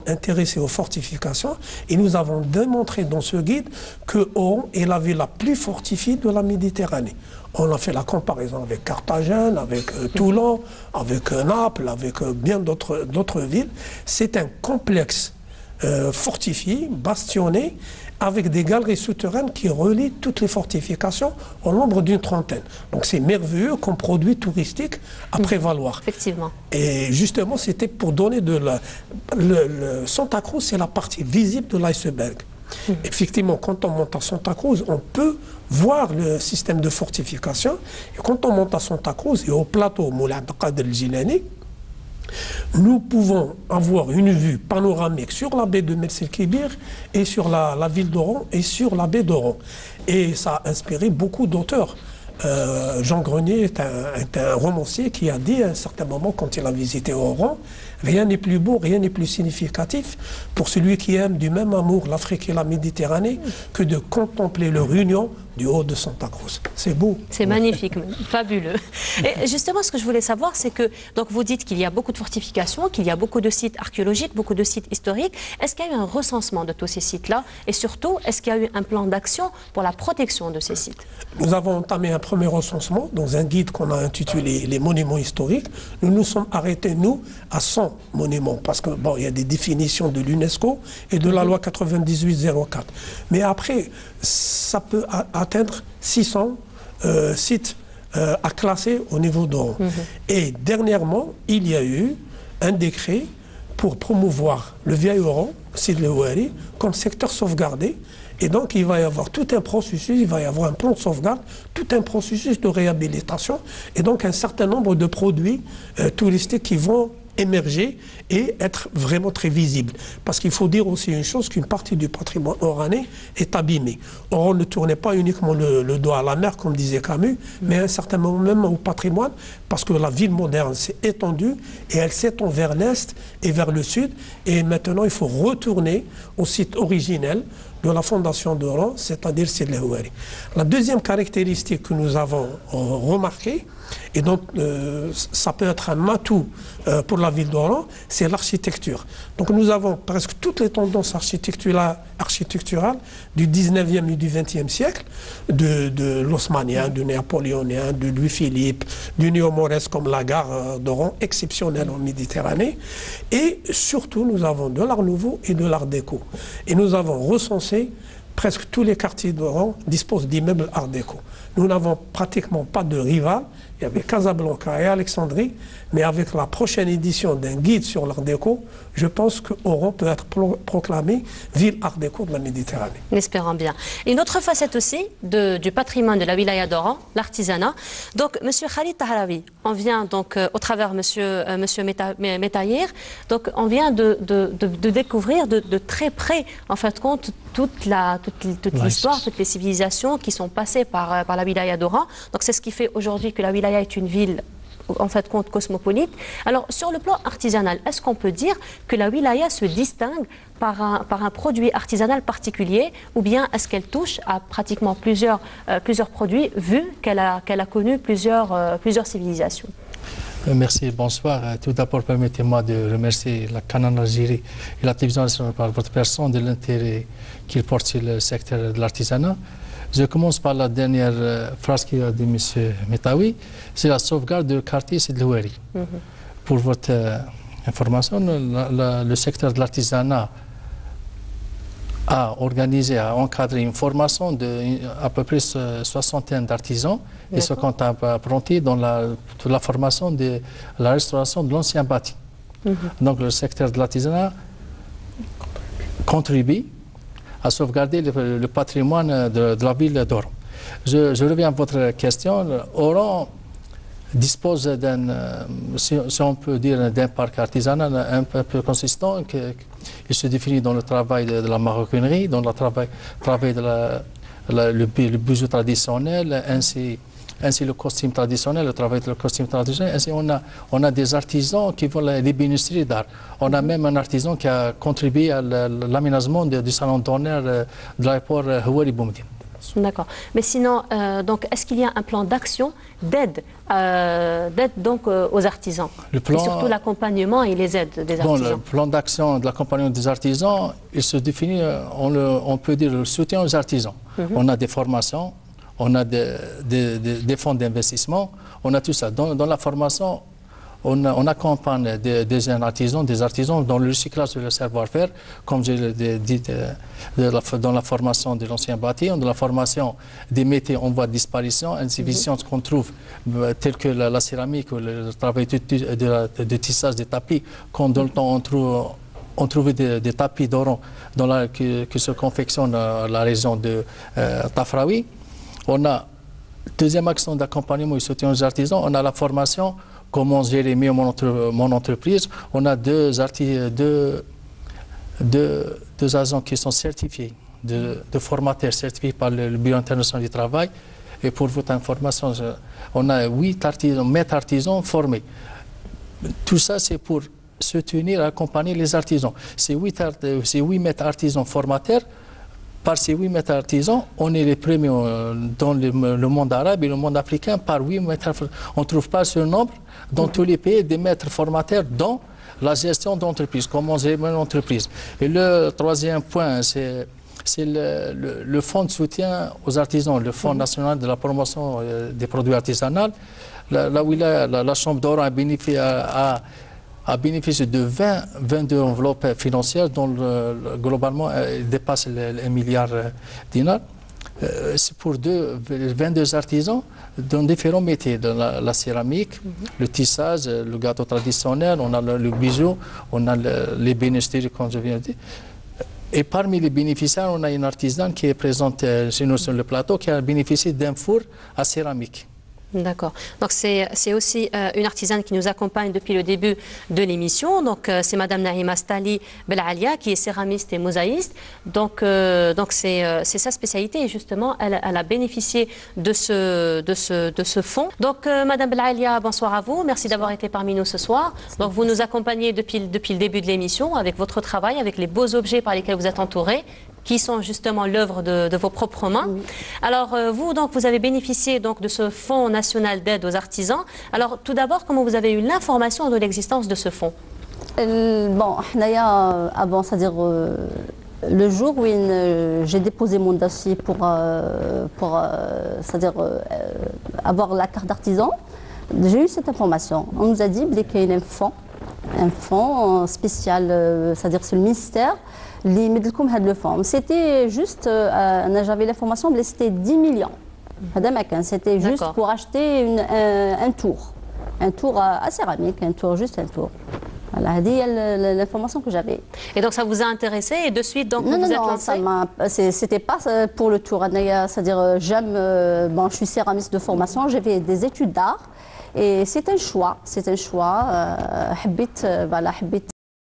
intéressés aux fortifications et nous avons démontré dans ce guide que Oran est la ville la plus fortifiée de la Méditerranée. On a fait la comparaison avec Carthagène, avec Toulon, avec Naples, avec bien d'autres villes. C'est un complexe fortifié, bastionné, avec des galeries souterraines qui relient toutes les fortifications au nombre d'une trentaine. Donc c'est merveilleux comme produit touristique à prévaloir. Effectivement. Et justement, c'était pour donner de la... Santa Cruz, c'est la partie visible de l'iceberg. Effectivement, quand on monte à Santa Cruz, on peut voir le système de fortification. Et quand on monte à Santa Cruz et au plateau Moulay Abdelkader el-Jilani, nous pouvons avoir une vue panoramique sur la baie de Mers el-Kébir et sur la ville d'Oran et sur la baie d'Oran. Et ça a inspiré beaucoup d'auteurs. Jean Grenier est un romancier qui a dit à un certain moment, quand il a visité Oran, rien n'est plus beau, rien n'est plus significatif pour celui qui aime du même amour l'Afrique et la Méditerranée que de contempler leur union du haut de Santa Cruz. C'est beau. C'est magnifique, fabuleux. Et justement, ce que je voulais savoir, c'est que donc vous dites qu'il y a beaucoup de fortifications, qu'il y a beaucoup de sites archéologiques, beaucoup de sites historiques. Est-ce qu'il y a eu un recensement de tous ces sites-là? Et surtout, est-ce qu'il y a eu un plan d'action pour la protection de ces sites? Nous avons entamé un premier recensement dans un guide qu'on a intitulé Les monuments historiques. Nous nous sommes arrêtés, nous, à 100 monuments, parce que bon, il y a des définitions de l'UNESCO et de la loi 9804. Mais après, ça peut atteindre 600 sites à classer au niveau d'Oran. Et dernièrement, il y a eu un décret pour promouvoir le vieil Oran, Sidi El Houari, comme secteur sauvegardé. Et donc, il va y avoir tout un processus, il va y avoir un plan de sauvegarde, tout un processus de réhabilitation, et donc un certain nombre de produits touristiques qui vont émerger et être vraiment très visibles. Parce qu'il faut dire aussi une chose, qu'une partie du patrimoine oranais est abîmée. Oran ne tournait pas uniquement le dos à la mer, comme disait Camus, mais à un certain moment même au patrimoine, parce que la ville moderne s'est étendue et elle s'étend vers l'est et vers le sud. Et maintenant, il faut retourner au site originel de la fondation d'Oran, c'est-à-dire Sidi El Houari. La deuxième caractéristique que nous avons remarquée, et donc ça peut être un atout pour la ville d'Oran, c'est l'architecture. Donc nous avons presque toutes les tendances architecturales du 19e et du 20e siècle, de l'osmanien, du napoléonien, de Louis-Philippe, du néo-mauresque comme la gare d'Oran, exceptionnelle en Méditerranée. Et surtout, nous avons de l'art nouveau et de l'art déco. Et nous avons recensé presque tous les quartiers d'Oran disposent d'immeubles art déco. Nous n'avons pratiquement pas de rival. Il y avait Casablanca et Alexandrie, mais avec la prochaine édition d'un guide sur l'art déco, je pense que Oran peut être proclamée ville art déco de la Méditerranée. Espérons bien. Une autre facette aussi du patrimoine de la wilaya d'Oran, l'artisanat. Donc, Monsieur Khalid Tahraoui, on vient donc au travers Monsieur Métahir, donc on vient de découvrir de très près, en fin de compte, toute l'histoire, toutes les civilisations qui sont passées par la wilaya d'Oran. Donc, c'est ce qui fait aujourd'hui que la wilaya est une ville en fait compte cosmopolite. Alors sur le plan artisanal, est-ce qu'on peut dire que la wilaya se distingue par un produit artisanal particulier, ou bien est-ce qu'elle touche à pratiquement plusieurs produits, vu qu'elle a connu plusieurs civilisations? Merci, bonsoir. Tout d'abord, permettez-moi de remercier la Canal Algérie et la télévision nationale par votre personne de l'intérêt qu'il porte sur le secteur de l'artisanat. Je commence par la dernière phrase qu'a dit M. Métahir, c'est la sauvegarde du quartier Sidi El Houari. Pour votre information, le secteur de l'artisanat a organisé, a encadré une formation d'à peu près 60 d'artisans et se comptent apprentis dans la formation de la restauration de l'ancien bâti. Donc le secteur de l'artisanat contribue à sauvegarder le patrimoine de la ville d'Oran. Je reviens à votre question. Oran dispose d'un, si on peut dire, d'un parc artisanal un peu consistant. Il se définit dans le travail de la maroquinerie, dans le travail de le bijou traditionnel, ainsi le costume traditionnel, le travail de le costume traditionnel. Ainsi, on a des artisans qui font l'ébénisterie d'art. On a même un artisan qui a contribué à l'aménagement du salon d'honneur de l'aéroport Houari Boumediene. D'accord. Mais sinon, donc, est-ce qu'il y a un plan d'action d'aide donc aux artisans et surtout l'accompagnement et les aides des artisans? Le plan d'action de l'accompagnement des artisans, il se définit, on peut dire, le soutien aux artisans. On a des formations, on a des fonds d'investissement, on a tout ça. Dans la formation, on accompagne des artisans dans le recyclage de leur savoir-faire, comme je l'ai dit, dans la formation de l'ancien bâti, dans la formation des métiers en voie de disparition, insuffisances qu'on trouve, telles que la céramique ou le travail de tissage des tapis, quand dans le temps on trouvait des tapis d'oron qui se confectionnent dans la région de Tafraoui. On a, deuxième action d'accompagnement et soutien aux artisans, on a la formation. Comment gérer mieux mon entreprise. On a deux agents qui sont certifiés, de formateurs certifiés par le Bureau international du travail. Et pour votre information, on a 8 maîtres artisans formés. Tout ça, c'est pour soutenir et accompagner les artisans. Ces 8 maîtres artisans formateurs. Par ces 8 maîtres artisans, on est les premiers dans le monde arabe et le monde africain par 8 maîtres. On ne trouve pas ce nombre dans tous les pays des maîtres formateurs dans la gestion d'entreprise, comment gérer une entreprise. Et le troisième point, c'est le fonds de soutien aux artisans, le Fonds national de la promotion des produits artisanaux. La Chambre d'Oran a bénéficié de 22 enveloppes financières dont globalement dépasse les 1 milliard de dinars. C'est pour 22 artisans dans différents métiers, dans la céramique, le tissage, le gâteau traditionnel, on a le bijou, on a les bénéficiaires, comme je viens de dire. Et parmi les bénéficiaires, on a une artisane qui est présente chez nous sur le plateau qui a bénéficié d'un four à céramique. D'accord. Donc c'est aussi une artisane qui nous accompagne depuis le début de l'émission. Donc c'est Madame Naïma Stali Belalia qui est céramiste et mosaïste. Donc c'est sa spécialité et justement elle a bénéficié de ce fonds. Donc Madame Belalia, bonsoir à vous. Merci d'avoir été parmi nous ce soir. Donc vous nous accompagnez depuis le début de l'émission avec votre travail, avec les beaux objets par lesquels vous êtes entourés, qui sont justement l'œuvre de vos propres mains. Oui. Alors vous avez bénéficié donc de ce Fonds national d'aide aux artisans. Alors tout d'abord, comment vous avez eu l'information de l'existence de ce fonds? Bon, avant, c'est-à-dire le jour où j'ai déposé mon dossier pour c'est-à-dire avoir la carte d'artisan, j'ai eu cette information. On nous a dit qu'il y a un fonds spécial, c'est-à-dire c'est le ministère. C'était juste, j'avais l'information, c'était 10 millions. C'était juste pour acheter un tour à céramique, juste un tour. Voilà, c'est l'information que j'avais. Et donc ça vous a intéressé et de suite donc vous êtes lancé? Non, c'était pas pour le tour. C'est-à-dire je suis céramiste de formation, j'ai fait des études d'art et c'est un choix.